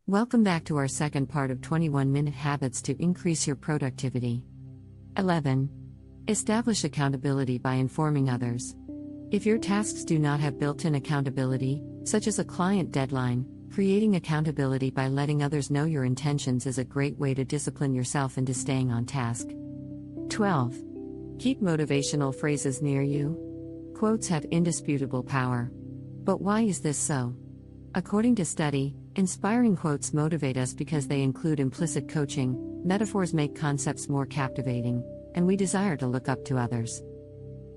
Welcome back to our second part of 21-minute habits to increase your productivity. 11. Establish accountability by informing others. If your tasks do not have built-in accountability, such as a client deadline, creating accountability by letting others know your intentions is a great way to discipline yourself into staying on task. 12. Keep motivational phrases near you. Quotes have indisputable power. But why is this so? According to study, inspiring quotes motivate us because they include implicit coaching, metaphors make concepts more captivating, and we desire to look up to others.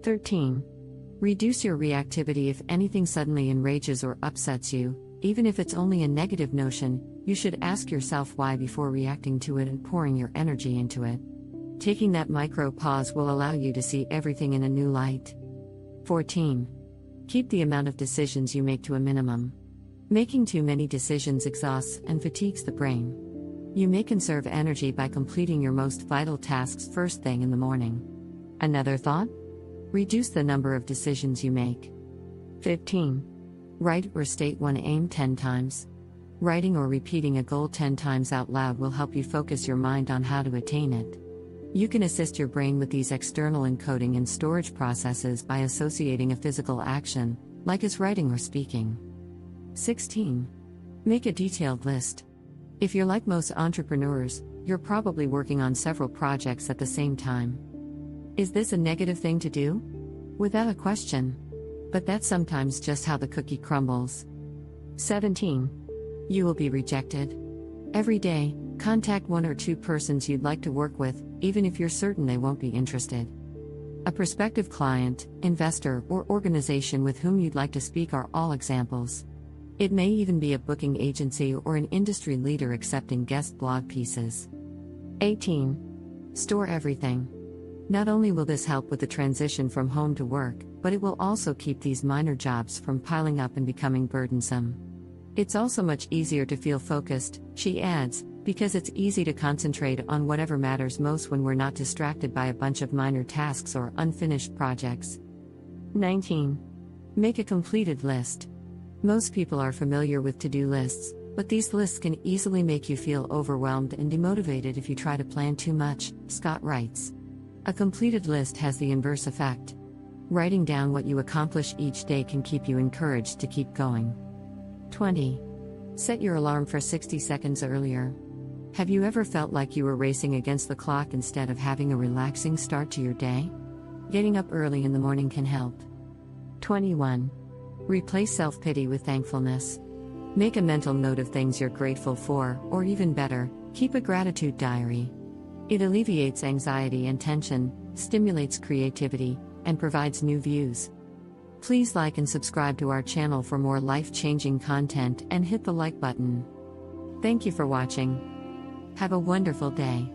13. Reduce your reactivity. If anything suddenly enrages or upsets you, even if it's only a negative notion, you should ask yourself why before reacting to it and pouring your energy into it. Taking that micro pause will allow you to see everything in a new light. 14. Keep the amount of decisions you make to a minimum. Making too many decisions exhausts and fatigues the brain. You may conserve energy by completing your most vital tasks first thing in the morning. Another thought? Reduce the number of decisions you make. 15. Write or state one aim 10 times. Writing or repeating a goal 10 times out loud will help you focus your mind on how to attain it. You can assist your brain with these external encoding and storage processes by associating a physical action, like as writing or speaking. 16. Make a detailed list. If you're like most entrepreneurs, you're probably working on several projects at the same time. Is this a negative thing to do? Without a question. But that's sometimes just how the cookie crumbles. 17. You will be rejected. Every day, contact 1 or 2 persons you'd like to work with, even if you're certain they won't be interested. A prospective client, investor, or organization with whom you'd like to speak are all examples. It may even be a booking agency or an industry leader accepting guest blog pieces. 18. Store everything. Not only will this help with the transition from home to work, but it will also keep these minor jobs from piling up and becoming burdensome. It's also much easier to feel focused, she adds, because it's easy to concentrate on whatever matters most when we're not distracted by a bunch of minor tasks or unfinished projects. 19. Make a completed list. Most people are familiar with to-do lists, but these lists can easily make you feel overwhelmed and demotivated if you try to plan too much, Scott writes. A completed list has the inverse effect. Writing down what you accomplish each day can keep you encouraged to keep going. 20. Set your alarm for 60 seconds earlier. Have you ever felt like you were racing against the clock instead of having a relaxing start to your day? Getting up early in the morning can help. 21. Replace self-pity with thankfulness. Make a mental note of things you're grateful for, or even better, keep a gratitude diary. It alleviates anxiety and tension, stimulates creativity, and provides new views. Please like and subscribe to our channel for more life-changing content and hit the like button. Thank you for watching. Have a wonderful day.